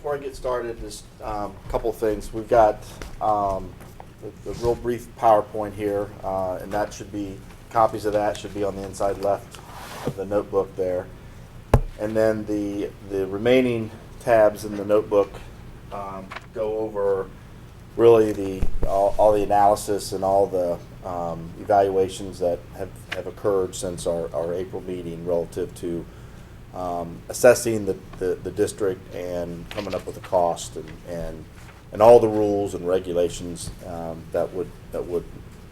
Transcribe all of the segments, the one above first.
before I get started, just a couple of things. We've got the real brief PowerPoint here, and that should be, copies of that should be on the inside left of the notebook there. And then the remaining tabs in the notebook go over really all the analysis and all the evaluations that have occurred since our April meeting relative to assessing the district and coming up with a cost and all the rules and regulations that would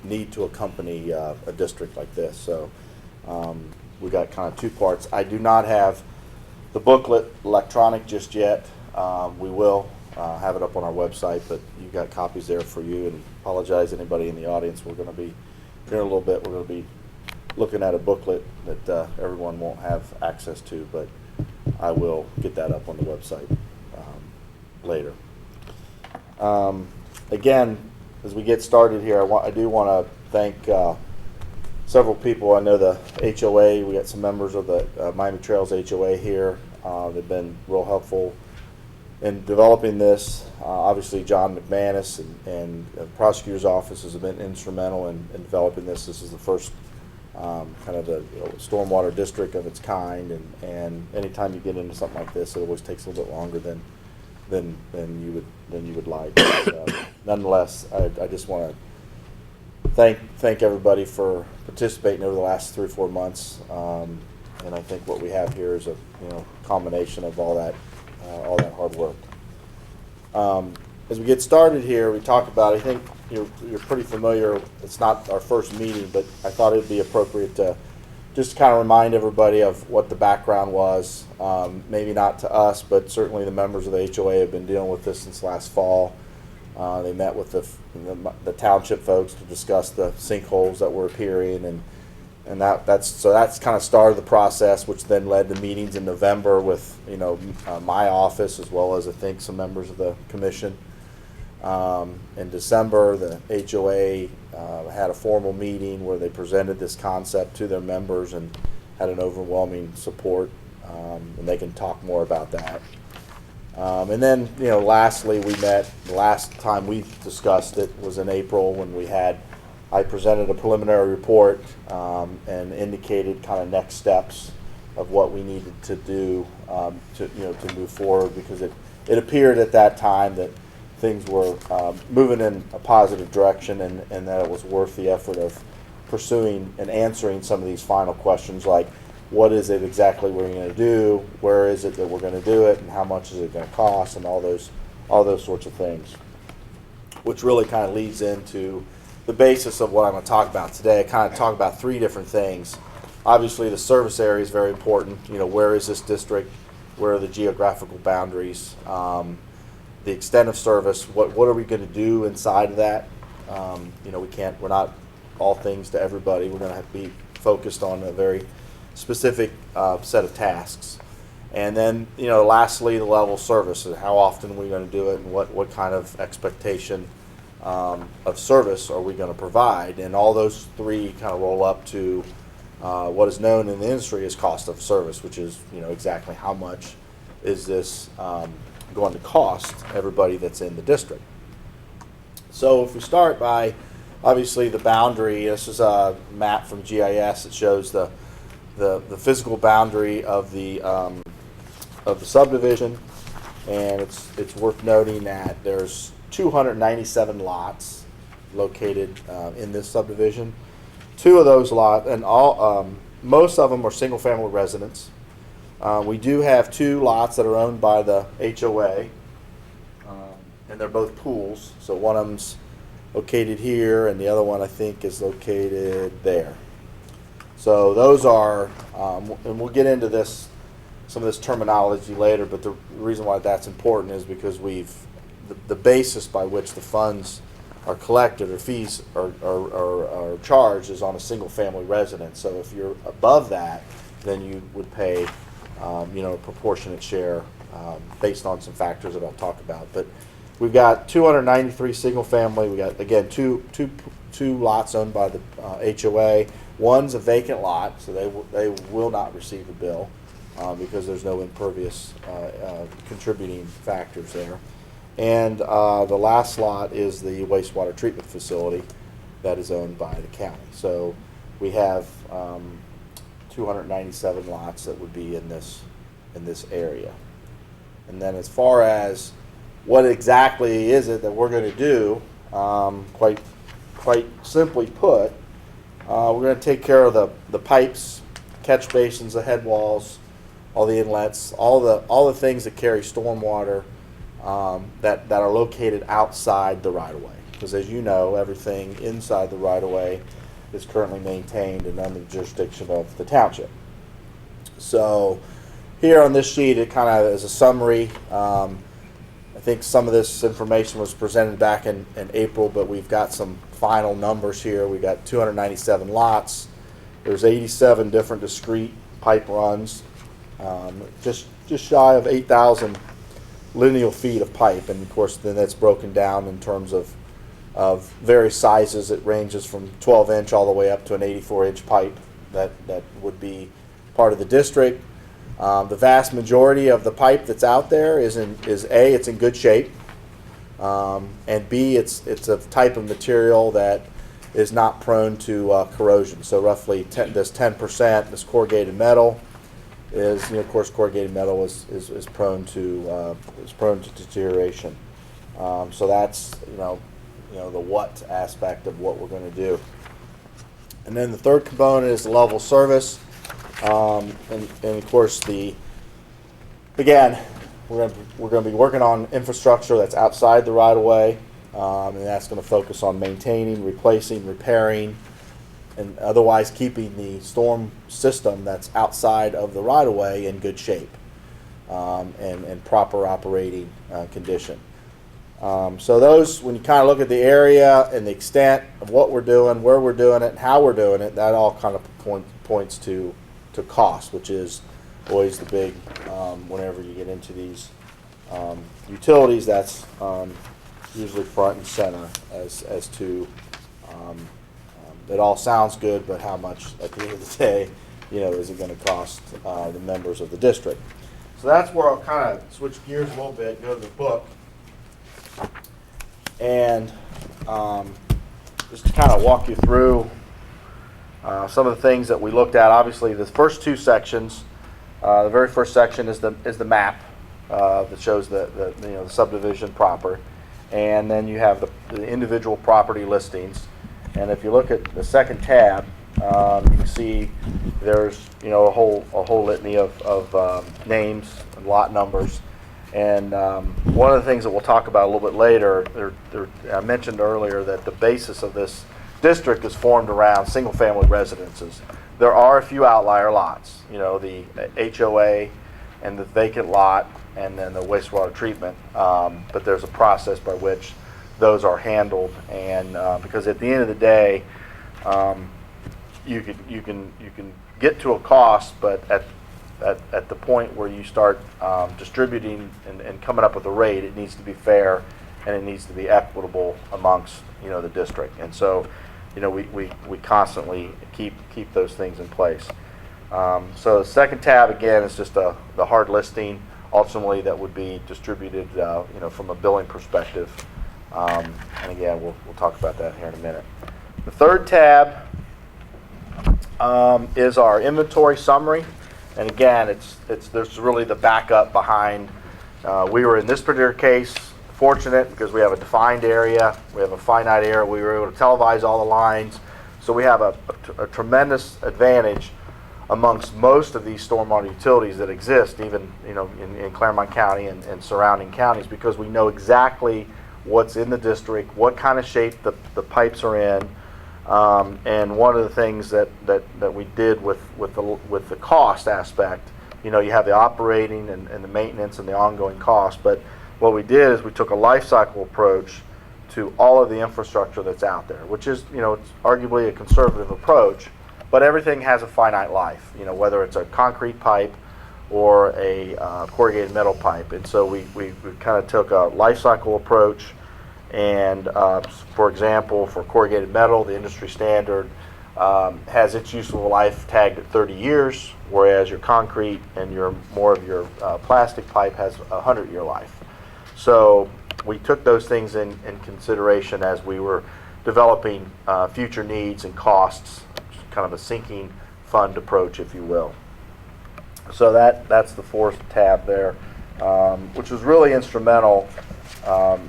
need to accompany a district like this. So we got kind of two parts. I do not have the booklet electronic just yet. We will have it up on our website, but you've got copies there for you. And apologize anybody in the audience. We're going to be here in a little bit. We're going to be looking at a booklet that everyone won't have access to, but I will get that up on the website later. Again, as we get started here, I do want to thank several people. I know the HOA, we got some members of the Miami Trails HOA here. They've been real helpful in developing this. Obviously, John McManus and the prosecutor's office has been instrumental in developing this. This is the first kind of the stormwater district of its kind, and anytime you get into something like this, it always takes a little bit longer than you would like. Nonetheless, I just want to thank everybody for participating over the last 3 or 4 months, and I think what we have here is a combination of all that hard work. As we get started here, we talk about, I think you're pretty familiar. It's not our first meeting, but I thought it would be appropriate to just kind of remind everybody of what the background was. Maybe not to us, but certainly the members of the HOA have been dealing with this since last fall. They met with the township folks to discuss the sinkholes that were appearing, and that's kind of started the process, which then led to meetings in November with my office as well as I think some members of the commission. In December, the HOA had a formal meeting where they presented this concept to their members and had an overwhelming support, and they can talk more about that. And then, lastly, we met. The last time we discussed it was in April when I presented a preliminary report and indicated kind of next steps of what we needed to do to move forward, because it appeared at that time that things were moving in a positive direction, and that it was worth the effort of pursuing and answering some of these final questions, like what is it exactly we're going to do, where is it that we're going to do it, and how much is it going to cost, and all those sorts of things, which really kind of leads into the basis of what I'm going to talk about today. I kind of talk about 3 different things. Obviously, the service area is very important. Where is this district? Where are the geographical boundaries? The extent of service. What are we going to do inside of that? We're not all things to everybody. We're going to have to be focused on a very specific set of tasks. And then, lastly, the level of service. How often are we going to do it, and what kind of expectation of service are we going to provide? And all those 3 kind of roll up to what is known in the industry as cost of service, which is exactly how much is this going to cost everybody that's in the district. So if we start by obviously the boundary, this is a map from GIS. It shows the physical boundary of the subdivision, and it's worth noting that there's 297 lots located in this subdivision. 2 of those lots, and most of them are single-family residents. We do have 2 lots that are owned by the HOA, and they're both pools. So one of them's located here, and the other one I think is located there. So those are, and we'll get into some of this terminology later, but the reason why that's important is because the basis by which the funds are collected or fees are charged is on a single-family residence. So if you're above that, then you would pay a proportionate share based on some factors that I'll talk about. But we've got 293 single-family. We got, again, two lots owned by the HOA. One's a vacant lot, so they will not receive a bill. because there's no impervious contributing factors there. And the last lot is the wastewater treatment facility that is owned by the county. So we have 297 lots that would be in this area. And then as far as what exactly is it that we're going to do, quite simply put, we're going to take care of the pipes, catch basins, the head walls, all the inlets, all the things that carry stormwater that are located outside the right-of-way. Because as you know, everything inside the right-of-way is currently maintained and under the jurisdiction of the township. So here on this sheet, it kind of is a summary. I think some of this information was presented back in April, but we've got some final numbers here. We got 297 lots. There's 87 different discrete pipe runs, just shy of 8,000 lineal feet of pipe, and of course then that's broken down in terms of various sizes. It ranges from 12-inch all the way up to an 84-inch pipe that would be part of the district. The vast majority of the pipe that's out there is A, it's in good shape, and B, it's a type of material that is not prone to corrosion. So roughly this 10%, this corrugated metal, is, of course, corrugated metal is prone to deterioration. So that's the what aspect of what we're going to do. And then the third component is the level of service, and of course again we're going to be working on infrastructure that's outside the right of way, and that's going to focus on maintaining, replacing, repairing, and otherwise keeping the storm system that's outside of the right-of-way in good shape and proper operating condition. So those, when you kind of look at the area and the extent of what we're doing, where we're doing it, and how we're doing it, that all kind of points to cost, which is always the big, whenever you get into these utilities, that's usually front and center as to it all sounds good, but how much at the end of the day, is it going to cost the members of the district? So that's where I'll kind of switch gears a little bit, go to the book, and just to kind of walk you through some of the things that we looked at. Obviously, the first two sections, the very first section is the map that shows the subdivision proper, and then you have the individual property listings. And if you look at the second tab, you can see there's a whole litany of names and lot numbers. And one of the things that we'll talk about a little bit later, I mentioned earlier that the basis of this district is formed around single-family residences. There are a few outlier lots, the HOA and the vacant lot, and then the wastewater treatment. But there's a process by which those are handled, and because at the end of the day, you can get to a cost, but at the point where you start distributing and coming up with a rate, it needs to be fair and it needs to be equitable amongst the district. And so we constantly keep those things in place. So the second tab again is just the hard listing. Ultimately, that would be distributed from a billing perspective. And again, we'll talk about that here in a minute. The third tab is our inventory summary, and again, there's really the backup behind. We were in this particular case fortunate because we have a defined area, we have a finite area. We were able to televise all the lines, so we have a tremendous advantage amongst most of these stormwater utilities that exist, even in Clermont County and surrounding counties, because we know exactly what's in the district, what kind of shape the pipes are in, and one of the things that we did with the cost aspect, you have the operating and the maintenance and the ongoing cost, but what we did is we took a life cycle approach to all of the infrastructure that's out there, which is it's arguably a conservative approach, but everything has a finite life, whether it's a concrete pipe or a corrugated metal pipe. And so we kind of took a life cycle approach, and for example, for corrugated metal, the industry standard has its useful life tagged at 30 years, whereas your concrete and more of your plastic pipe has a 100-year life. So we took those things in consideration as we were developing future needs and costs, kind of a sinking fund approach, if you will. So that's the fourth tab there, which was really instrumental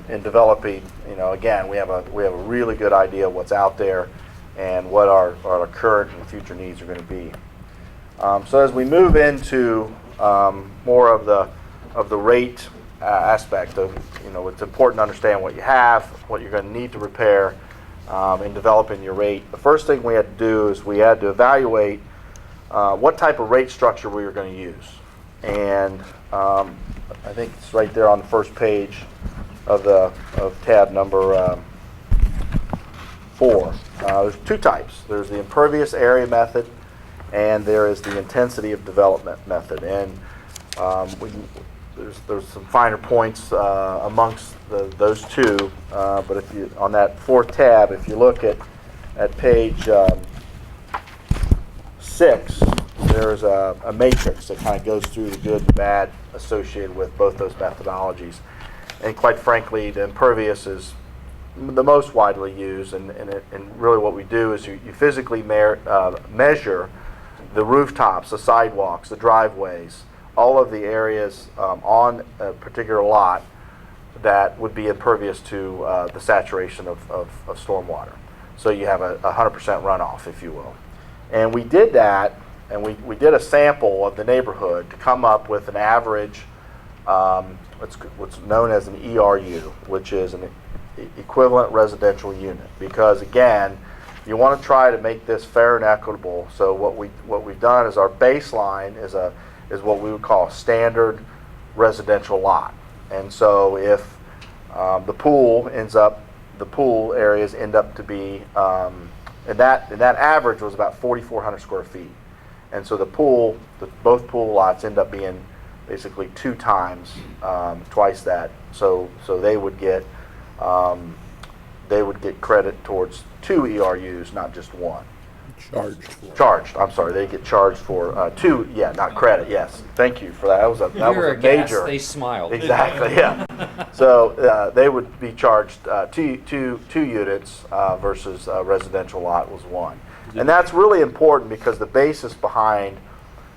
in developing. Again, we have a really good idea of what's out there and what our current and future needs are going to be. So as we move into more of the rate aspect of, it's important to understand what you have, what you're going to need to repair in developing your rate. The first thing we had to do is we had to evaluate what type of rate structure we were going to use. And I think it's right there on the first page of tab number 4. There's two types. There's the impervious area method, and there is the intensity of development method. And there's some finer points amongst those two. But if you on that fourth tab, if you look at page 6, there's a matrix that kind of goes through the good and bad associated with both those methodologies. And quite frankly, the impervious is the most widely used, and really what we do is you physically measure the rooftops, the sidewalks, the driveways, all of the areas on a particular lot that would be impervious to the saturation of stormwater. So you have a 100% runoff, if you will. And we did that, and we did a sample of the neighborhood to come up with an average, what's known as an ERU, which is an equivalent residential unit. Because again, you want to try to make this fair and equitable. So what we've done is our baseline is what we would call a standard residential lot. And so if the pool areas end up to be, and that average was about 4,400 square feet. And so both pool lots end up being basically twice that. So they would get credit towards 2 ERUs, not just one. Charged. I'm sorry. They get charged for 2. Yeah, not credit. Yes. Thank you for that. That was a major. They smiled. Exactly. Yeah. So they would be charged two units versus a residential lot was 1, and that's really important because the basis behind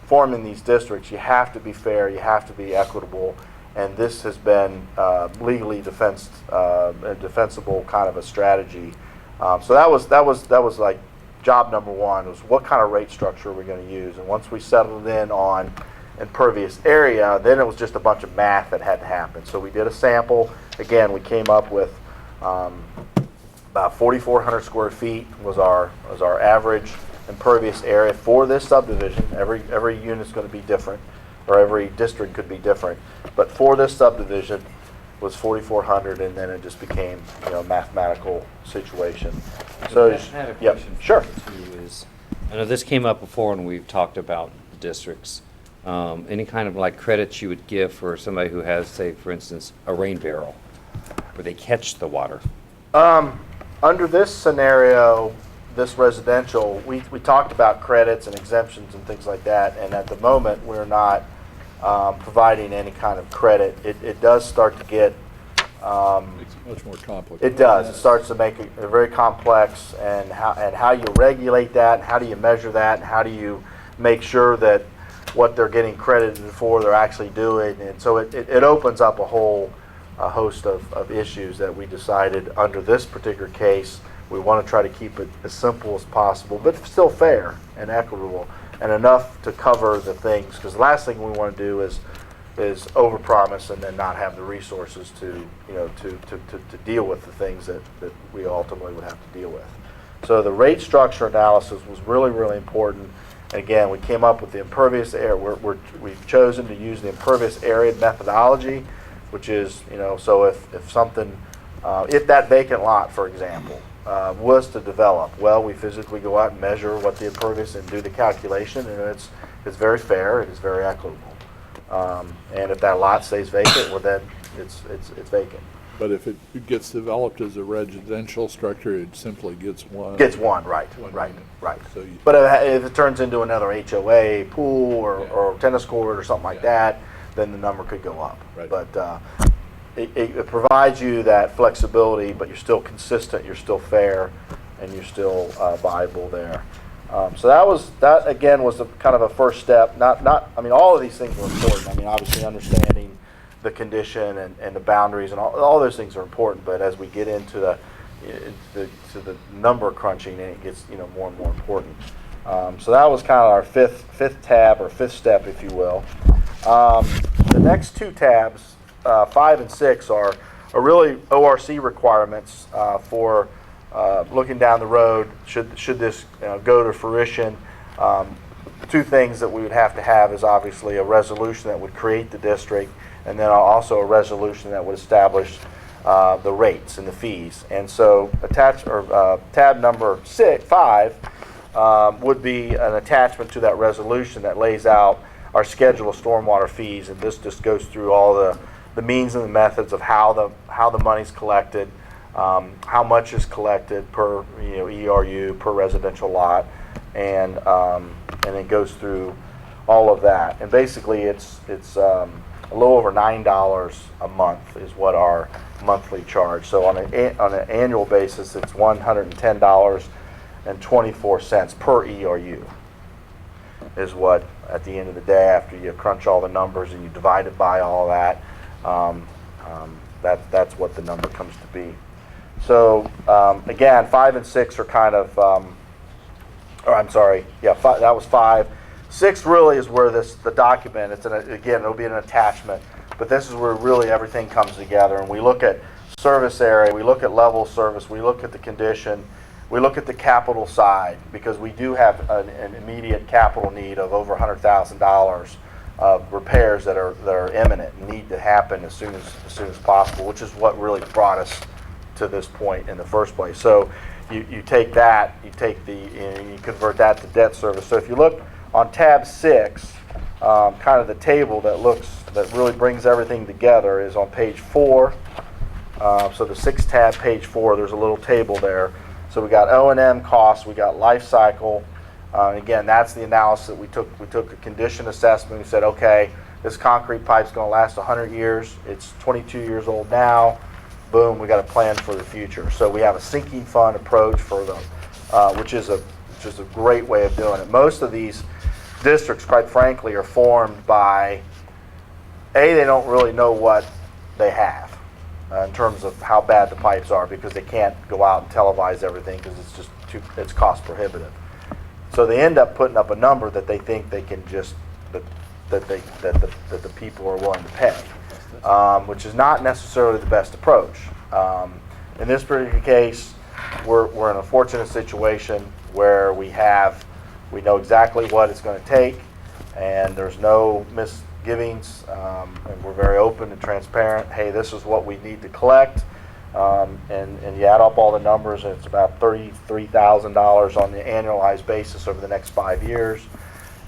forming these districts, you have to be fair, you have to be equitable, and this has been legally a defensible kind of a strategy. So that was like job number 1, was what kind of rate structure are we going to use. And once we settled in on impervious area, then it was just a bunch of math that had to happen. So we did a sample. Again, we came up with about 4,400 square feet was our average impervious area for this subdivision. Every unit's going to be different, or every district could be different. But for this subdivision was 4,400, and then it just became a mathematical situation. So I had a yep, question sure. for you is, I know this came up before when we've talked about the districts. Any kind of like credits you would give for somebody who has, say, for instance, a rain barrel where they catch the water? Under this scenario, this residential, we talked about credits and exemptions and things like that, and at the moment we're not providing any kind of credit. It does start to get It's much more complicated. it does. It starts to make it very complex, and how you regulate that, and how do you measure that, and how do you make sure that what they're getting credited for they're actually doing. And so it opens up a whole host of issues that we decided under this particular case we want to try to keep it as simple as possible, but still fair and equitable, and enough to cover the things, because the last thing we want to do is overpromise and then not have the resources to deal with the things that we ultimately would have to deal with. So the rate structure analysis was really, really important. Again, we came up with the impervious area. We've chosen to use the impervious area methodology, which is, so if something, if that vacant lot, for example, was to develop, well, we physically go out and measure what the impervious and do the calculation, and it's very fair, it is very equitable. And if that lot stays vacant, well, then it's vacant. But if it gets developed as a residential structure, it simply gets one. Gets one, right, One right, unit. right. So you- But if it turns into another HOA pool or tennis court or something like Yeah. that, then the number could go up. Right. But it provides you that flexibility, but you're still consistent, you're still fair, and you're still viable there. So that again was kind of a first step. I mean, all of these things are important. I mean, obviously understanding the condition and the boundaries and all those things are important. But as we get into the number crunching, it gets more and more important. So that was kind of our fifth tab or fifth step, if you will. The next two tabs, 5 and 6, are really ORC requirements for looking down the road. Should this go to fruition? Two things that we would have to have is obviously a resolution that would create the district, and then also a resolution that would establish the rates and the fees. And so tab number 5 would be an attachment to that resolution that lays out our schedule of stormwater fees, and this just goes through all the means and the methods of how the money's collected, how much is collected per ERU per residential lot, and it goes through all of that. And basically, it's a little over $9 a month is what our monthly charge. So on an annual basis, it's $110.24 per ERU is what, at the end of the day, after you crunch all the numbers and you divide it by all that, that's what the number comes to be. So again, 5 and 6 are kind of, that was 5. 6 really is where the document, again, it'll be an attachment, but this is where really everything comes together, and we look at service area, we look at level of service, we look at the condition, we look at the capital side, because we do have an immediate capital need of over $100,000 of repairs that are imminent and need to happen as soon as possible, which is what really brought us to this point in the first place. So you take that, you convert that to debt service. So if you look on tab 6, kind of the table that really brings everything together is on page 4. So the 6 tab, page 4, there's a little table there. So we got O&M costs, we got life cycle. Again, that's the analysis. We took a condition assessment. We said, okay, this concrete pipe's going to last 100 years. It's 22 years old now. Boom, we got a plan for the future. So we have a sinking fund approach for them, which is a great way of doing it. Most of these districts, quite frankly, are formed by they don't really know what they have in terms of how bad the pipes are, because they can't go out and televise everything because it's cost prohibitive. So they end up putting up a number that they think they can just that the people are willing to pay, which is not necessarily the best approach. In this particular case, we're in a fortunate situation where we know exactly what it's going to take, and there's no misgivings, and we're very open and transparent. Hey, this is what we need to collect, and you add up all the numbers, and it's about $33,000 on the annualized basis over the next 5 years,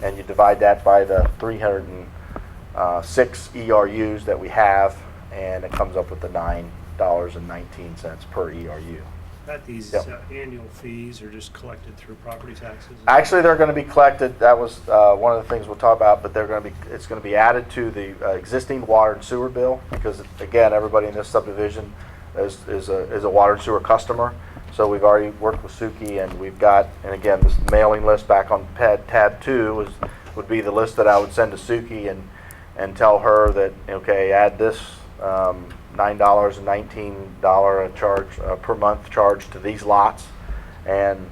and you divide that by the 306 ERUs that we have, and it comes up with the $9.19 per ERU. These annual fees are just collected through property taxes? Actually, they're going to be collected. That was one of the things we'll talk about, but it's going to be added to the existing water and sewer bill, because again, everybody in this subdivision is a water and sewer customer. So we've already worked with Suki, and we've got, and again, this mailing list back on tab 2 would be the list that I would send to Suki and tell her that, okay, add this $9.19 charge per month charge to these lots, and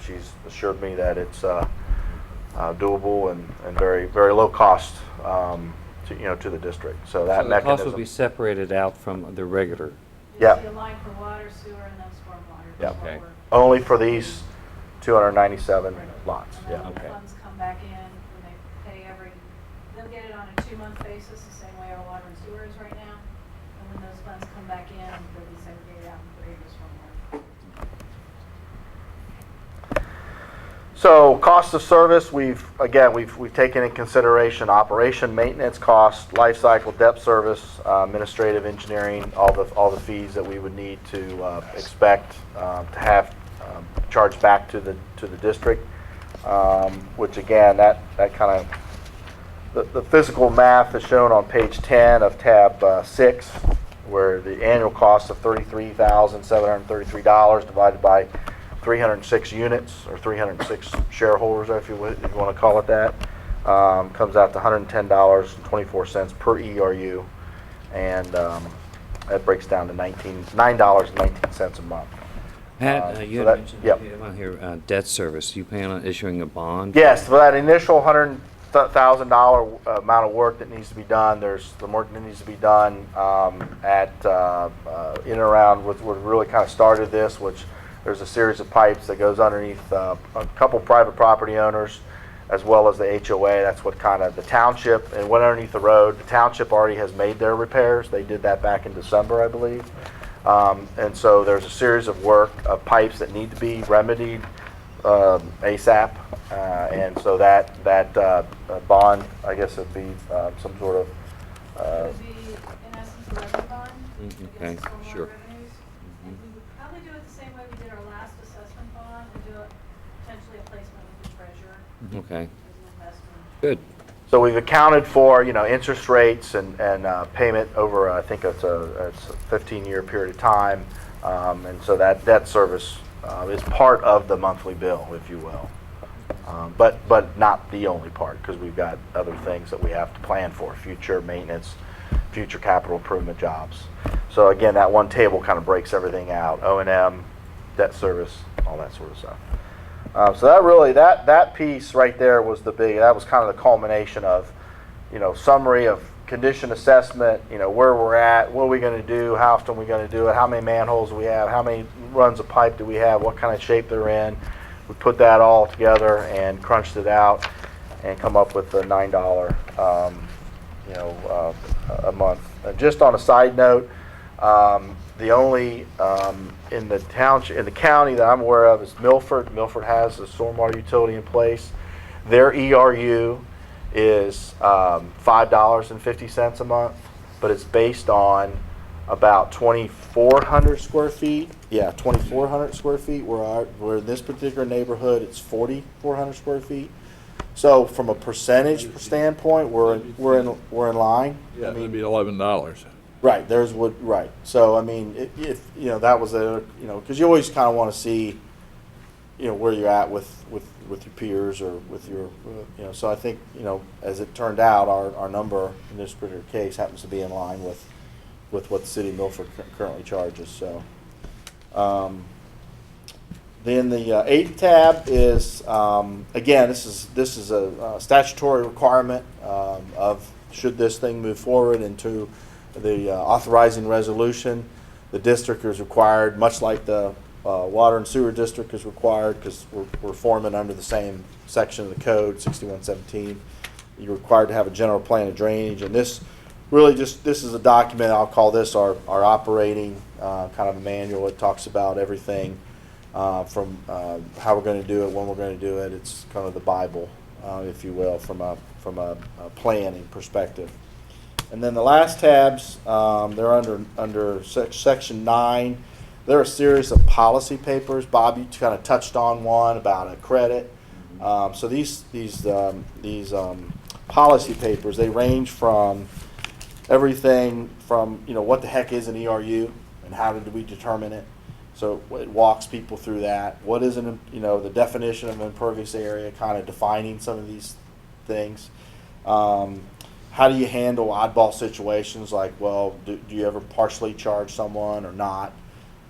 she's assured me that it's doable and very, very low cost to the district. So that So the mechanism cost will be separated out from the regular. Yeah. There's a line for water, sewer, and then stormwater. Yeah. Okay. only for these 297 lots. And Yeah. then the Okay. funds come back in when they pay they'll get it on a 2-month basis, the same way our water and sewer is right now. And when those funds come back in, they'll be segregated out and put into stormwater. So cost of service, we've taken in consideration operation, maintenance costs, life cycle, debt service, administrative, engineering, all the fees that we would need to expect to have charged back to the district. Which again, that kind of the physical math is shown on page 10 of tab 6, where the annual cost of $33,733 divided by 306 units or 306 shareholders, if you want to call it that, comes out to $110.24 per ERU, and that breaks down to $9.19 a month. Pat, you so had that- mentioned yep. here, debt service. You plan on issuing a bond? Yes, for that initial $100,000 amount of work that needs to be done, there's the work that needs to be done in and around what really kind of started this, which there's a series of pipes that goes underneath a couple private property owners as well as the HOA. That's what kind of the township, and went underneath the road. The township already has made their repairs. They did that back in December, I believe. And so there's a series of work of pipes that need to be remedied ASAP. And so that bond, I guess it'd be some sort of, It would be, in essence, a levy bond Okay, against stormwater sure. revenues. And we would probably do it the same way we did our last assessment bond, and do potentially a placement with the treasurer Okay, as an investment. good. so we've accounted for, interest rates and payment over, I think it's a 15-year period of time. And so that debt service is part of the monthly bill, if you will. But not the only part, because we've got other things that we have to plan for, future maintenance, future capital improvement jobs. So again, that one table kind of breaks everything out, O&M, debt service, all that sort of stuff. So that really, that piece right there was that was kind of the culmination of, summary of condition assessment, where we're at, what are we going to do, how often are we going to do it, how many manholes do we have, how many runs of pipe do we have, what kind of shape they're in. We put that all together and crunched it out and come up with the $9, a month. And just on a side note, the only in the township, in the county that I'm aware of is Milford. Milford has a stormwater utility in place. Their ERU is $5.50 a month, but it's based on about 2,400 square feet. Yeah, 2,400 square feet. Where in this particular neighborhood, it's 4,400 square feet. So from a percentage standpoint, we're in line. Yeah, I it'd mean, be $11. right. Right. So I mean, if that was because you always kind of want to see, where you're at with your peers or with your, So I think as it turned out, our number in this particular case happens to be in line with what the city of Milford currently charges. So. Then the 8th tab is again, this is a statutory requirement of should this thing move forward into the authorizing resolution. The district is required, much like the water and sewer district is required, because we're forming under the same section of the code, 6117. You're required to have a general plan of drainage, and this is a document. I'll call this our operating kind of a manual. It talks about everything from how we're going to do it, when we're going to do it. It's kind of the Bible, if you will, from a planning perspective. And then the last tabs, they're under section 9. There are a series of policy papers. Bob, you kind of touched on one about a credit. So these policy papers, they range from everything from what the heck is an ERU and how did we determine it. So it walks people through that. What is the definition of an impervious area, kind of defining some of these things. How do you handle oddball situations like, well, do you ever partially charge someone or not?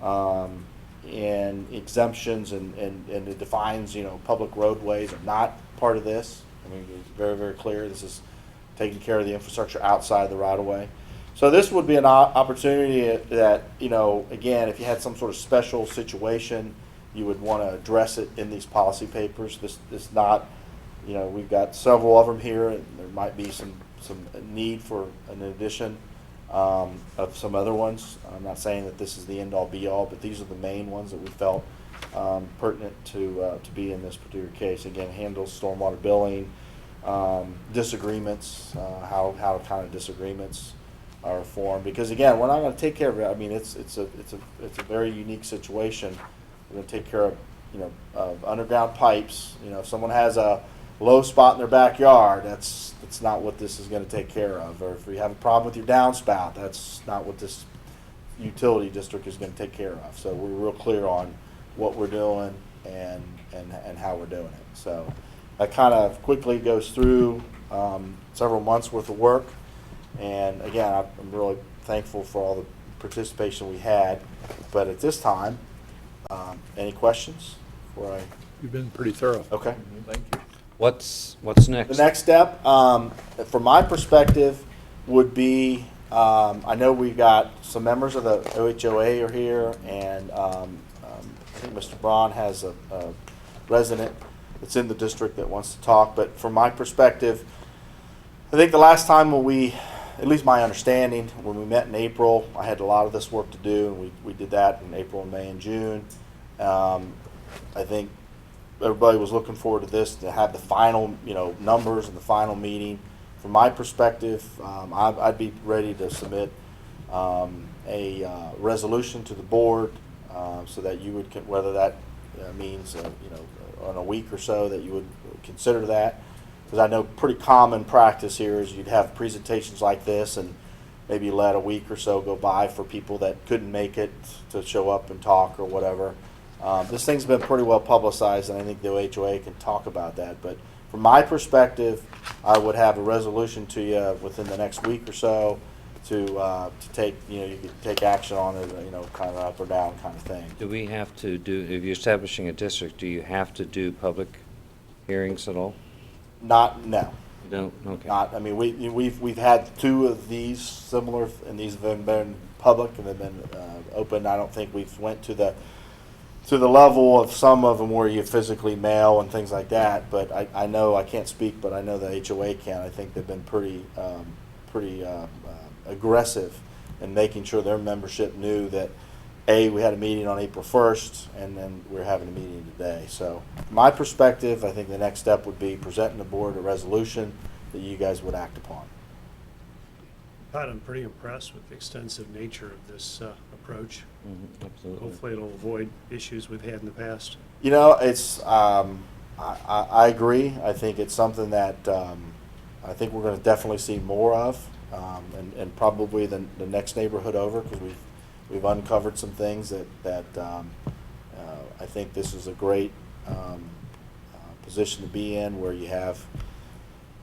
And exemptions and it defines, public roadways are not part of this. I mean, it's very, very clear. This is taking care of the infrastructure outside the right of way. So this would be an opportunity that, again, if you had some sort of special situation, you would want to address it in these policy papers. This is not, we've got several of them here, and there might be some need for an addition of some other ones. I'm not saying that this is the end-all be-all, but these are the main ones that we felt pertinent to be in this particular case. Again, handles stormwater billing, disagreements, how kind of disagreements are formed. Because again, we're not going to take care of it. I mean, it's a very unique situation. We're going to take care of, you know, of underground pipes. You know, if someone has a low spot in their backyard, that's not what this is going to take care of. Or if you have a problem with your downspout, that's not what this utility district is going to take care of. So we're real clear on what we're doing and how we're doing it. So that kind of quickly goes through several months worth of work. And again, I'm really thankful for all the participation we had. But at this time, any questions before I? You've been pretty thorough. Okay. Thank you. What's next? The next step, from my perspective, would be, I know we've got some members of the OHOA are here, and I think Mr. Braun has a resident that's in the district that wants to talk. But from my perspective, I think the last time when we, at least my understanding, when we met in April, I had a lot of this work to do, and we did that in April and May and June. I think everybody was looking forward to this, to have the final, you know, numbers and the final meeting. From my perspective, I'd be ready to submit a resolution to the board so that you would, whether that means, you know, on a week or so, that you would consider that. Because I know pretty common practice here is you'd have presentations like this and maybe let a week or so go by for people that couldn't make it to show up and talk or whatever. This thing's been pretty well publicized, and I think the OHOA can talk about that. But from my perspective, I would have a resolution to you within the next week or so to take, you know, you could take action on it, you know, kind of up or down kind of thing. Do we have to do, if you're establishing a district, do you have to do public hearings at all? No. You don't? Okay. Not. I mean, we've had two of these similar, and these have been public and they've been open. I don't think we've went to the level of some of them where you physically mail and things like that. But I know, I can't speak, but I know the HOA can. I think they've been pretty aggressive in making sure their membership knew that, A, we had a meeting on April 1st, and then we're having a meeting today. So from my perspective, I think the next step would be presenting the board a resolution that you guys would act upon. Pat, I'm pretty impressed with the extensive nature of this approach. Absolutely. Hopefully it'll avoid issues we've had in the past. You know, it's, I agree. I think it's something that I think we're going to definitely see more of, and probably the next neighborhood over, because we've uncovered some things that I think this is a great position to be in, where you have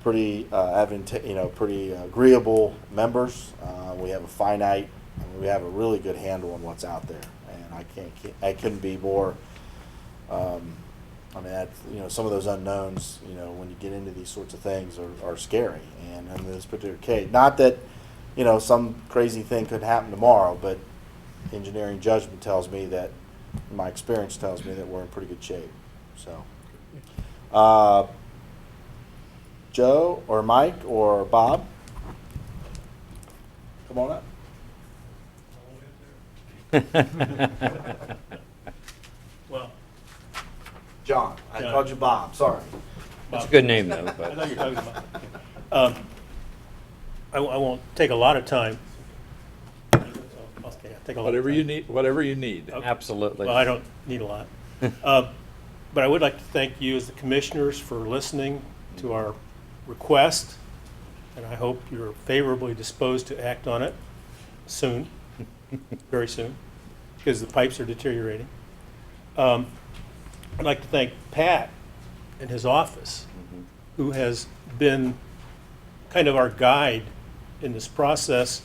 pretty pretty agreeable members. We have a finite, we have a really good handle on what's out there, and I couldn't be more. I mean, you know, some of those unknowns, you know, when you get into these sorts of things are scary. And in this particular case, not that, you know, some crazy thing could happen tomorrow, but engineering judgment tells me that, my experience tells me that we're in pretty good shape. So, Joe or Mike or Bob, come on up. Well, John, I John. called you Bob. Sorry. That's a good name, though. I But know you're talking about. I won't take a lot of time. Okay, I'll take a lot of Whatever time. you need, whatever you need. absolutely. Well, I don't need a lot. But I would like to thank you as the commissioners for listening to our request, and I hope you're favorably disposed to act on it soon, very soon, because the pipes are deteriorating. I'd like to thank Pat and his office, who has been kind of our guide in this process.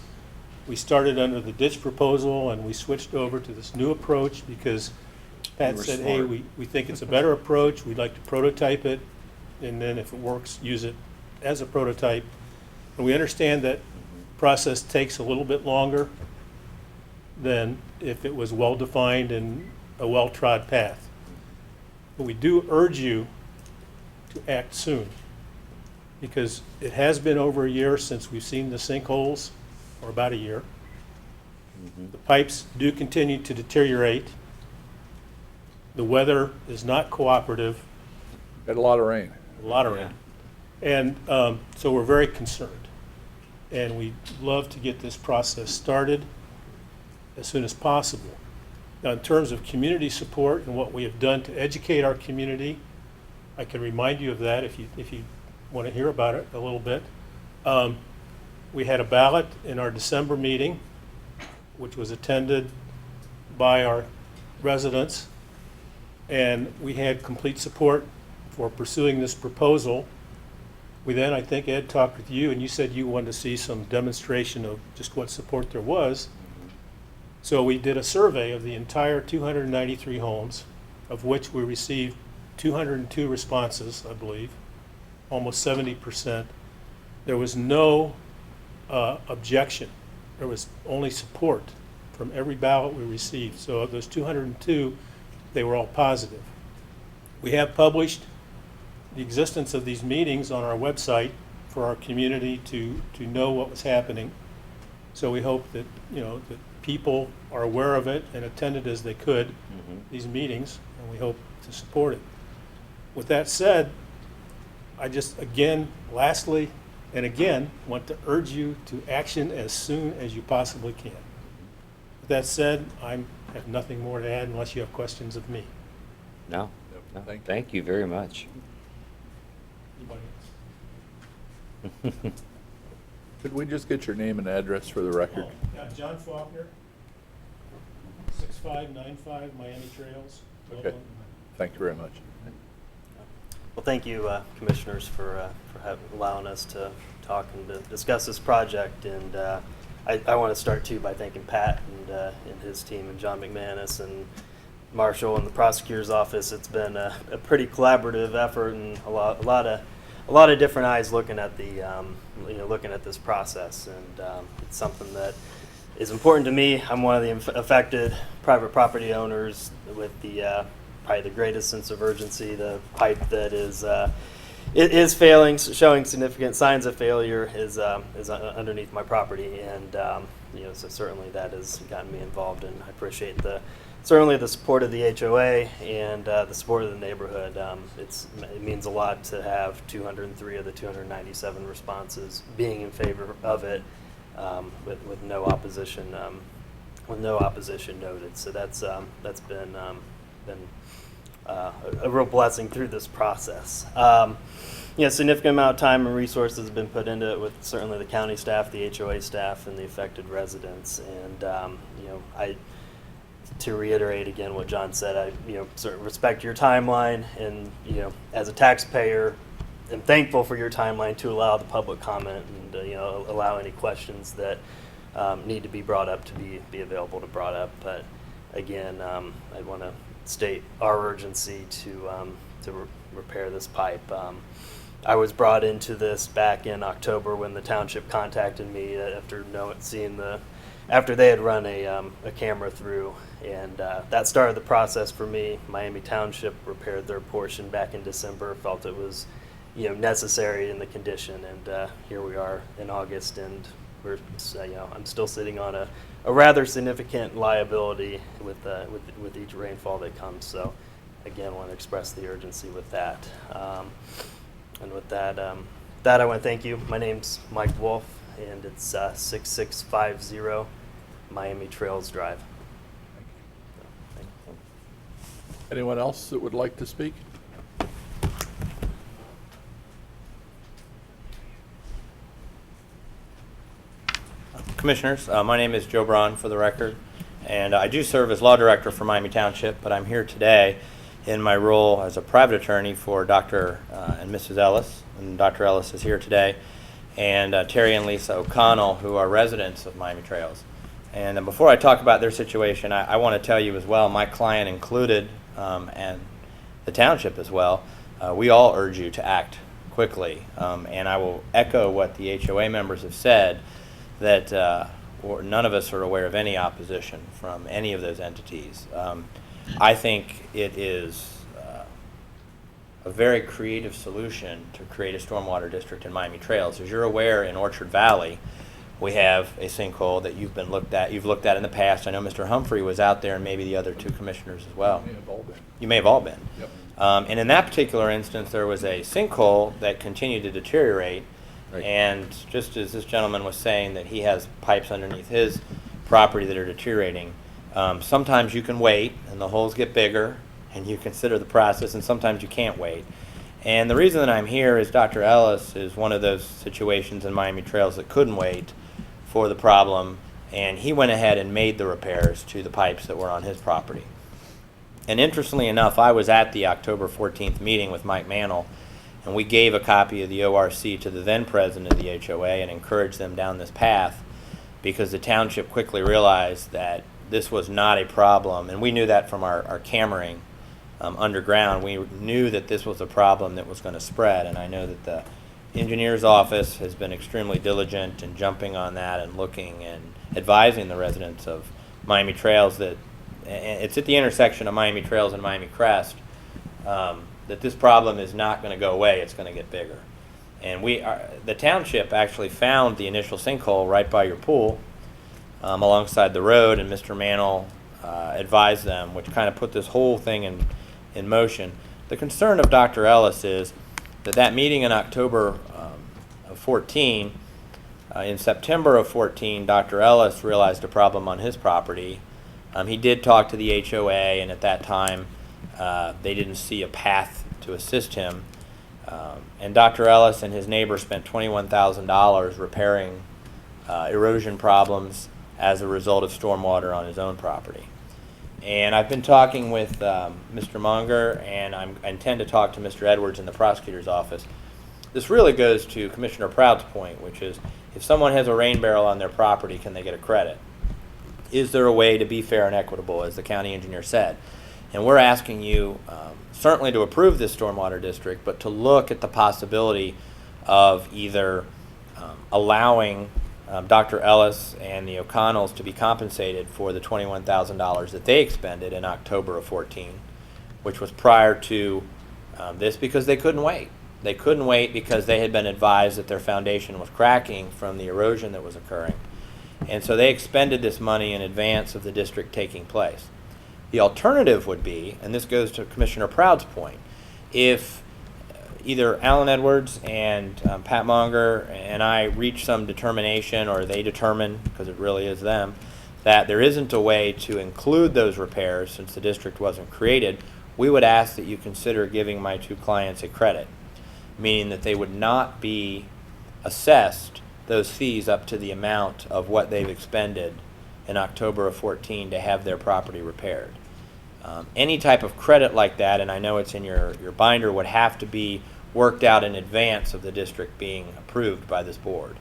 We started under the ditch proposal, and we switched over to this new approach because Pat You were said, hey, smart. we think it's a better approach. We'd like to prototype it, and then if it works, use it as a prototype. And we understand that process takes a little bit longer than if it was well-defined and a well-trod path. But we do urge you to act soon, because it has been over a year since we've seen the sinkholes, or about a year. The pipes do continue to deteriorate. The weather is not cooperative, Got a lot of rain. a lot of rain. And so we're very concerned. And we'd love to get this process started as soon as possible. Now, in terms of community support and what we have done to educate our community, I can remind you of that if you want to hear about it a little bit. We had a ballot in our December meeting, which was attended by our residents, and we had complete support for pursuing this proposal. We then, I think, Ed, talked with you, and you said you wanted to see some demonstration of just what support there was. So we did a survey of the entire 293 homes, of which we received 202 responses, I believe, almost 70%. There was no objection. There was only support from every ballot we received. So of those 202, they were all positive. We have published the existence of these meetings on our website for our community to know what was happening. So we hope that, that people are aware of it and attended as they could these meetings, and we hope to support it. With that said, I just again, lastly, and again, want to urge you to action as soon as you possibly can. With that said, I have nothing more to add unless you have questions of me. No, no, Thank you. thank you very much. Anybody else? Could we just get your name and address for the record? John Faulkner, 6595 Miami Trails. Okay. Thank you very much. Well, thank you, commissioners, for allowing us to talk and to discuss this project. And I want to start too by thanking Pat and his team, and John McManus and Marshall and the prosecutor's office. It's been a pretty collaborative effort, and a lot of different eyes looking at the looking at this process. And it's something that is important to me. I'm one of the affected private property owners with the probably the greatest sense of urgency. The pipe that is failing, showing significant signs of failure, is underneath my property, and so certainly that has gotten me involved, and I appreciate certainly the support of the HOA and the support of the neighborhood. It means a lot to have 203 of the 297 responses being in favor of it, with no opposition noted. So that's been a real blessing through this process. Significant amount of time and resources have been put into it with certainly the county staff, the HOA staff, and the affected residents. And to reiterate again what John said, I sort of respect your timeline, and as a taxpayer, I'm thankful for your timeline to allow the public comment and allow any questions that need to be brought up to be available to brought up. But again, I want to state our urgency to repair this pipe. I was brought into this back in October when the township contacted me after they had run a camera through, and that started the process for me. Miami Township repaired their portion back in December, felt it was necessary in the condition, and here we are in August, and we're I'm still sitting on a rather significant liability with each rainfall that comes. So again, I want to express the urgency with that. And with that, I want to thank you. My name's Mike Wolf, and it's 6650 Miami Trails Drive. Thank you. Anyone else that would like to speak? Commissioners, my name is Joe Braun, for the record, and I do serve as law director for Miami Township, but I'm here today in my role as a private attorney for Dr. And Mrs. Ellis, and Dr. Ellis is here today, and Terry and Lisa O'Connell, who are residents of Miami Trails. And before I talk about their situation, I want to tell you as well, my client included, and the township as well, we all urge you to act quickly, and I will echo what the HOA members have said, that none of us are aware of any opposition from any of those entities. I think it is a very creative solution to create a stormwater district in Miami Trails. As you're aware, in Orchard Valley, we have a sinkhole that you've looked at in the past. I know Mr. Humphrey was out there, and maybe the other two commissioners as well. May have all been. You may have all been. Yep. And in that particular instance, there was a sinkhole that continued to deteriorate. Right. And just as this gentleman was saying that he has pipes underneath his property that are deteriorating, sometimes you can wait and the holes get bigger and you consider the process, and sometimes you can't wait. And the reason that I'm here is Dr. Ellis is one of those situations in Miami Trails that couldn't wait for the problem, and he went ahead and made the repairs to the pipes that were on his property. And interestingly enough, I was at the October 14th meeting with Mike Mantle, and we gave a copy of the ORC to the then president of the HOA and encouraged them down this path, because the township quickly realized that this was not a problem, and we knew that from our cammering underground. We knew that this was a problem that was going to spread, and I know that the engineer's office has been extremely diligent in jumping on that and looking and advising the residents of Miami Trails that it's at the intersection of Miami Trails and Miami Crest, that this problem is not going to go away, it's going to get bigger. And the township actually found the initial sinkhole right by your pool alongside the road, and Mr. Mantle advised them, which kind of put this whole thing in motion. The concern of Dr. Ellis is that meeting in October of 14, in September of 14, Dr. Ellis realized a problem on his property. He did talk to the HOA, and at that time they didn't see a path to assist him. And Dr. Ellis and his neighbor spent $21,000 repairing erosion problems as a result of stormwater on his own property. And I've been talking with Mr. Manger, and I intend to talk to Mr. Edwards in the prosecutor's office. This really goes to Commissioner Proud's point, which is if someone has a rain barrel on their property, can they get a credit? Is there a way to be fair and equitable, as the county engineer said? And we're asking you certainly to approve this stormwater district, but to look at the possibility of either allowing Dr. Ellis and the O'Connells to be compensated for the $21,000 that they expended in October of 14, which was prior to this, because they couldn't wait. They couldn't wait because they had been advised that their foundation was cracking from the erosion that was occurring. And so they expended this money in advance of the district taking place. The alternative would be, and this goes to Commissioner Proud's point, if either Alan Edwards and Pat Manger and I reach some determination, or they determine, because it really is them, that there isn't a way to include those repairs since the district wasn't created, we would ask that you consider giving my two clients a credit, meaning that they would not be assessed those fees up to the amount of what they've expended in October of 14 to have their property repaired. Any type of credit like that, and I know it's in your binder, would have to be worked out in advance of the district being approved by this board.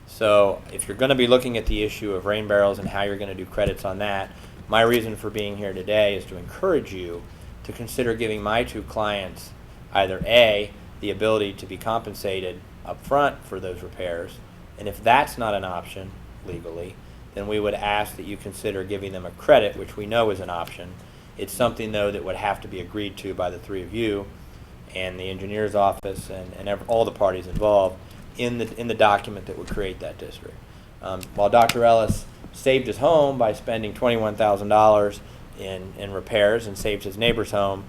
So if you're going to be looking at the issue of rain barrels and how you're going to do credits on that, my reason for being here today is to encourage you to consider giving my two clients either A, the ability to be compensated up front for those repairs, and if that's not an option legally, then we would ask that you consider giving them a credit, which we know is an option. It's something, though, that would have to be agreed to by the three of you and the engineer's office and all the parties involved in the document that would create that district. While Dr. Ellis saved his home by spending $21,000 in repairs and saved his neighbor's home,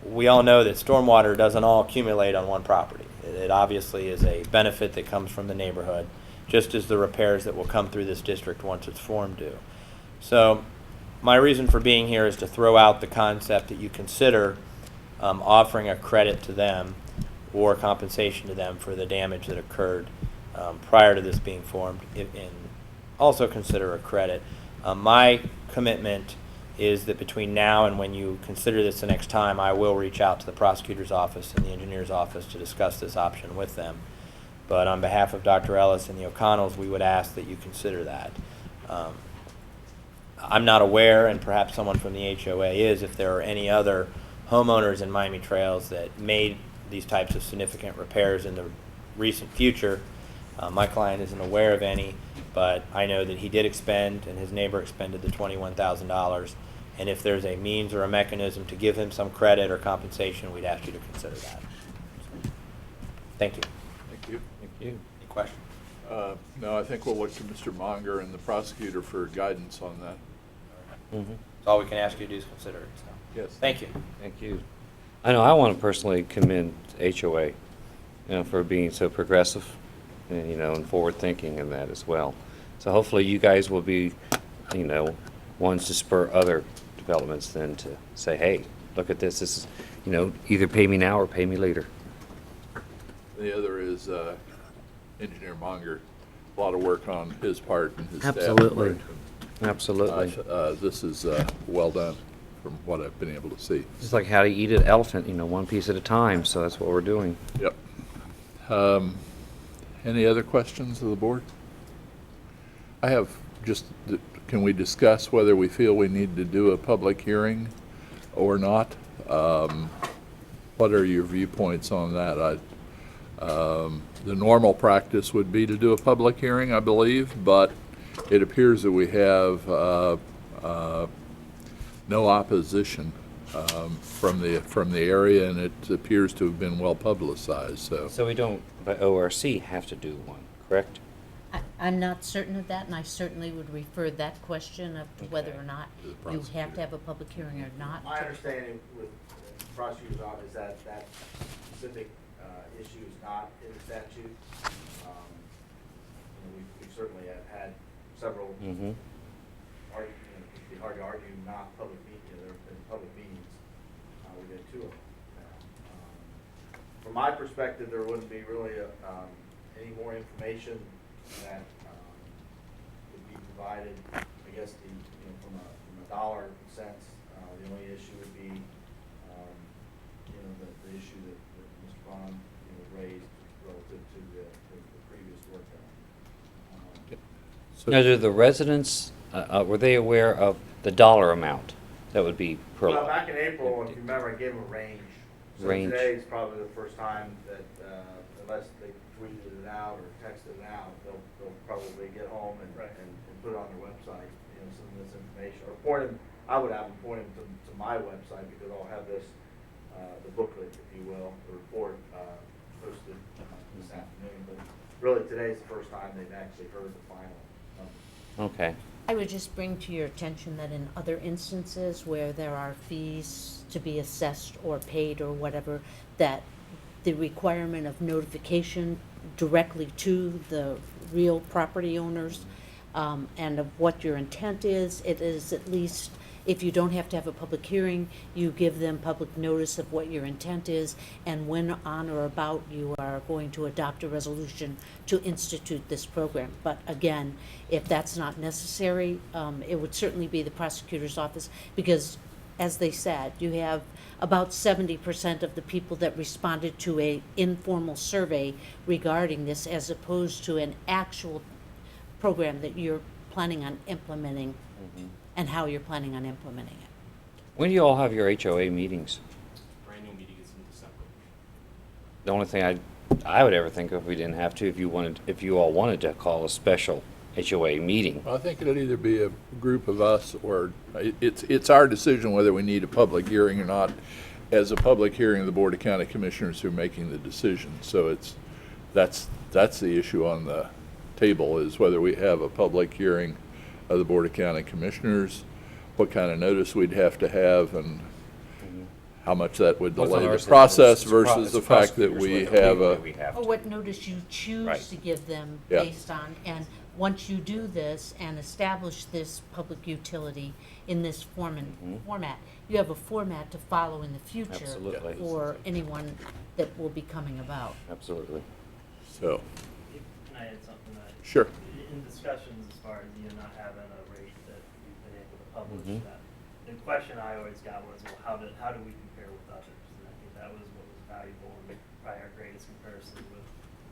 we all know that stormwater doesn't all accumulate on one property. It obviously is a benefit that comes from the neighborhood, just as the repairs that will come through this district once it's formed do. So my reason for being here is to throw out the concept that you consider offering a credit to them or compensation to them for the damage that occurred prior to this being formed, and also consider a credit. My commitment is that between now and when you consider this the next time, I will reach out to the prosecutor's office and the engineer's office to discuss this option with them. But on behalf of Dr. Ellis and the O'Connells, we would ask that you consider that. I'm not aware, and perhaps someone from the HOA is, if there are any other homeowners in Miami Trails that made these types of significant repairs in the recent future. My client isn't aware of any, but I know that he did expend, and his neighbor expended the $21,000. And if there's a means or a mechanism to give him some credit or compensation, we'd ask you to consider that. Thank you. Thank you. Thank you. Any questions? No, I think we'll look to Mr. Manger and the prosecutor for guidance on that. Mm-hmm. That's all we can ask you to do is consider it, so. Yes. Thank you. Thank you. I know I want to personally commend HOA, you know, for being so progressive and, you know, and forward-thinking in that as well. So hopefully you guys will be, you know, ones to spur other developments then to say, hey, look at this. This is, you know, either pay me now or pay me later. The other is Engineer Manger. A lot of work on his part and his staff. Absolutely. Absolutely. This is well done from what I've been able to see. It's like how to eat an elephant, you know, one piece at a time. So that's what we're doing. Yep. Any other questions of the board? I have just, can we discuss whether we feel we need to do a public hearing or not? What are your viewpoints on that? The normal practice would be to do a public hearing, I believe, but it appears that we have no opposition from the area, and it appears to have been well publicized, so. So we don't, by ORC, have to do one, correct? I'm not certain of that, and I certainly would refer that question of to whether or not To the you have prosecutor. to have a public hearing or not. My understanding with the prosecutor's office is that that specific issue is not in the statute. You know, we've certainly have had several, Mm-hmm. it'd be hard to argue not public meetings, there have been public meetings. We did 2 of them now. From my perspective, there wouldn't be really any more information that would be provided. I guess from a dollar sense, the only issue would be the issue that Mr. Bond raised relative to the previous work done. So- Now, do the residents, were they aware of the dollar amount that would be per Well, lot? back in April, if you remember, I gave them a range. So Range. today is probably the first time that, unless they tweeted it out or texted it out, they'll probably get home and put it on their website, some of this information. Or point them, I would have them point them to my website, because I'll have this, the booklet, if you will, the report, posted this afternoon. But really, today's the first time they've actually heard the final numbers. Okay. I would just bring to your attention that in other instances where there are fees to be assessed or paid or whatever, that the requirement of notification directly to the real property owners and of what your intent is, it is at least, if you don't have to have a public hearing, you give them public notice of what your intent is, and when on or about you are going to adopt a resolution to institute this program. But again, if that's not necessary, it would certainly be the prosecutor's office, because as they said, you have about 70% of the people that responded to a informal survey regarding this, as opposed to an actual program that you're planning on implementing and how you're planning on implementing it. When do you all have your HOA meetings? Our annual meeting is in December. The only thing I would ever think of, if we didn't have to, if you all wanted to call a special HOA meeting. Well, I think it'll either be a group of us, or it's our decision whether we need a public hearing or not. As a public hearing, the Board of County Commissioners who are making the decision. So that's the issue on the table, is whether we have a public hearing of the Board of County Commissioners, what kind of notice we'd have to have, and how much that would What's on delay our the side? process It's versus the fact that we have a. Or what notice you choose Right. to give them Yeah. based on, and once you do this and establish this public utility in this format, you have a format to follow in the future Absolutely. for anyone that will be coming about. Absolutely. So, Can I add something? sure. In discussions as far as not having a rate that we've been able to publish Mhm. that, the question I always got was, well, how do we compare with others? And I think that was what was valuable, and probably our greatest comparison with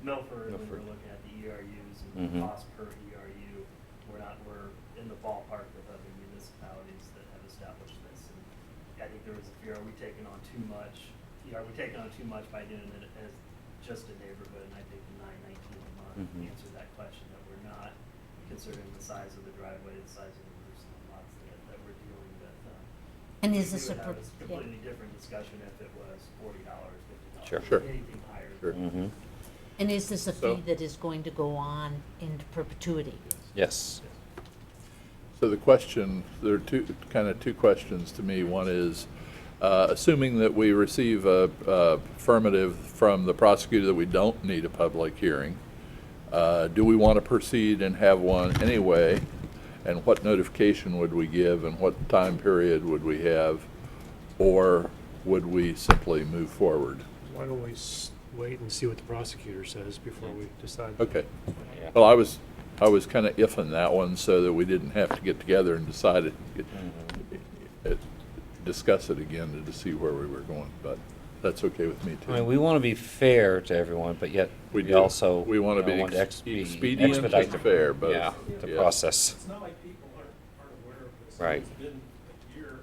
Milford, when we're looking at the ERUs and the Mhm. cost per ERU. We're in the ballpark with other municipalities that have established this. And I think there was a fear, are we taking on too much? Are we taking on too much by doing it as just a neighborhood? And I think the 919 a month Mhm. answered that question, that we're not, considering the size of the driveway, the size of the roofs and the lots that we're dealing with. And We is this would a, have a completely different discussion if it was $40, $50, Sure. Sure. anything higher. Sure. Mm-hmm. And is this a So- fee that is going to go on into perpetuity? Yes. So the question, there are two questions to me. One is, assuming that we receive a affirmative from the prosecutor that we don't need a public hearing, do we want to proceed and have one anyway? And what notification would we give and what time period would we have? Or would we simply move forward? Why don't we wait and see what the prosecutor says before we decide? Okay. Yeah. Well, I was kind of iffing that one so that we didn't have to get together and decide it, discuss it again to see where we were going, but that's okay with me too. I mean, we want to be fair to everyone, but yet We we do. also. We want to be want be expedient expedite and the- fair, both. Yeah, the Yeah. process. It's not like people aren't aware of this. Right. It's been a year,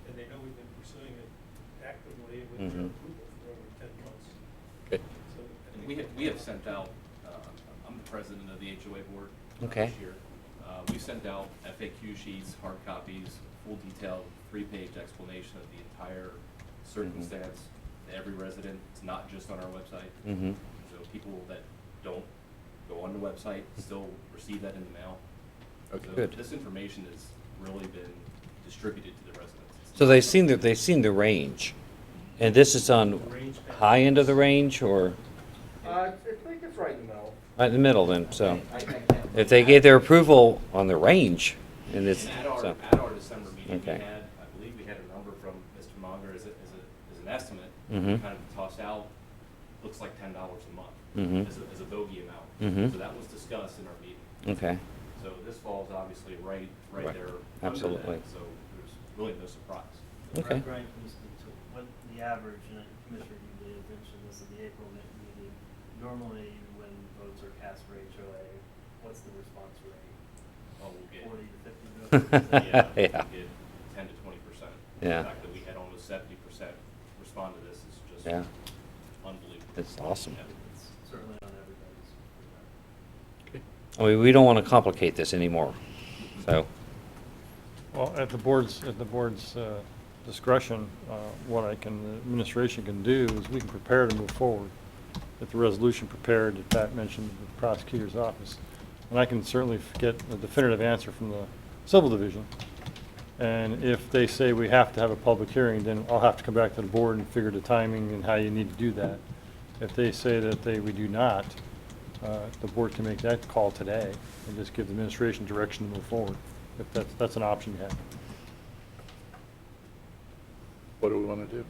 and they know we've been pursuing it actively with their Mhm. approval for over 10 months. Okay. So, I And think we have sent out, I'm the president of the HOA board Okay. this year. We sent out FAQ sheets, hard copies, full detailed, 3-page explanation of the entire circumstance to every resident. It's not just on our website. Mm-hmm. So people that don't go on the website still receive that in the mail. Okay. So Good. This information has really been distributed to the residents. It's So not- they've seen the range, and this is on high end of the range or I think it's right in the middle. right in the middle then, so. I can't. If they gave their approval on the range, and it's, And so, at our December meeting, we Okay. had, I believe we had a number from Mr. Manger as an estimate, Mhm. kind of tossed out, looks like $10 a month Mhm. as a bogey amount. Mhm. So that was discussed in our meeting. okay, So this falls obviously right Right. there. Absolutely. Under that, so there's really no surprise. Okay. Brian, can you speak to what the average, and Commissioner Hughley had mentioned this at the April meeting, normally when votes are cast for HOA, what's the response rate? Oh, we'll get, 40 to 50 votes? yeah, we'll Yeah. get 10 to 20%. Yeah. The fact that we had almost 70% respond to this is just Yeah. unbelievable. it's awesome. Yeah. It's certainly on everybody's radar. Okay. I mean, we don't want to complicate this anymore, so, Well, at the board's discretion, what the administration can do is we can prepare to move forward. Get the resolution prepared that Pat mentioned with the prosecutor's office. And I can certainly get a definitive answer from the civil division. And if they say we have to have a public hearing, then I'll have to come back to the board and figure the timing and how you need to do that. If they say that we do not, the board can make that call today and just give the administration direction to move forward, if that's an option you have. What do we want to do?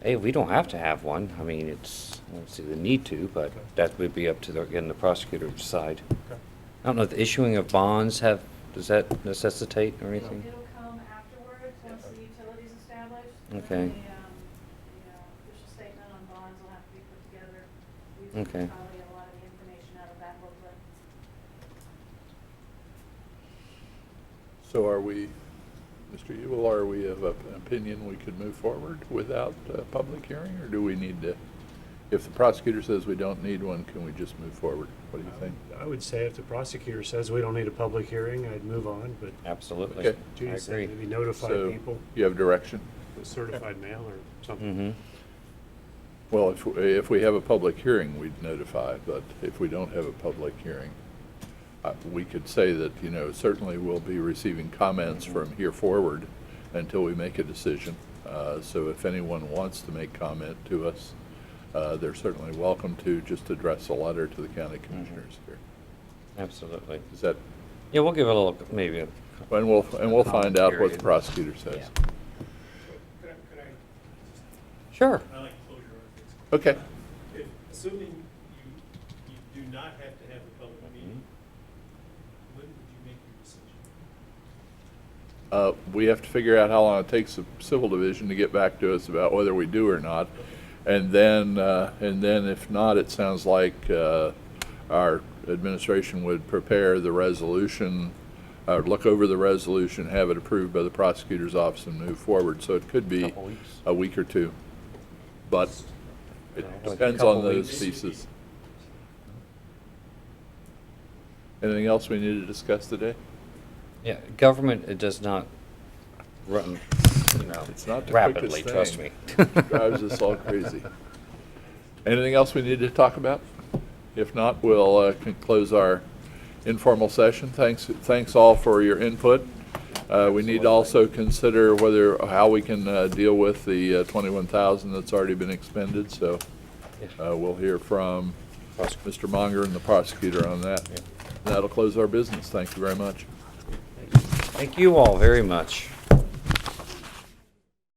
hey, we don't have to have one. I mean, it's, I don't see the need to, but that would be up to again, the prosecutor to decide. Okay. I don't know, the issuing of bonds does that necessitate or anything? It'll come afterwards, once the utility's established. Okay. The official statement on bonds will have to be put together. We can Okay. probably get a lot of the information out of that booklet. So are we, Mr. Ewell, are we of an opinion we could move forward without a public hearing? Or do we need to, if the prosecutor says we don't need one, can we just move forward? What do you think? I would say if the prosecutor says we don't need a public hearing, I'd move on, but Absolutely. Okay. Judy I said agree. maybe notify So people you have direction? with certified mail or something. Mm-hmm. Well, if we have a public hearing, we'd notify, but if we don't have a public hearing, we could say that, certainly we'll be receiving comments from here forward until we make a decision. So if anyone wants to make comment to us, they're certainly welcome to just address a letter to the county commissioners here. Absolutely. Is that, Yeah, we'll give it a little, maybe a. and we'll find out what the Period. prosecutor says. Yeah. Could I Sure. I like closure on things. Okay. Assuming you do not have to have a public meeting, when would you make your decision? We have to figure out how long it takes the civil division to get back to us about whether we do or not. And then if not, it sounds like our administration would prepare the resolution, look over the resolution, have it approved by the prosecutor's office and move forward. So it could be Couple weeks. a week or two. But it Like a depends couple on those weeks. pieces. Anything else we need to discuss today? Yeah, government, it does not run, It's not the rapidly, quickest trust me. thing. Drives us all crazy. Anything else we need to talk about? If not, we'll close our informal session. Thanks all for your input. We need to also consider how we can deal with the 21,000 that's already been expended. So we'll hear from Mr. Manger and the prosecutor on that. That'll close our business. Thank you very much. Thank you all very much.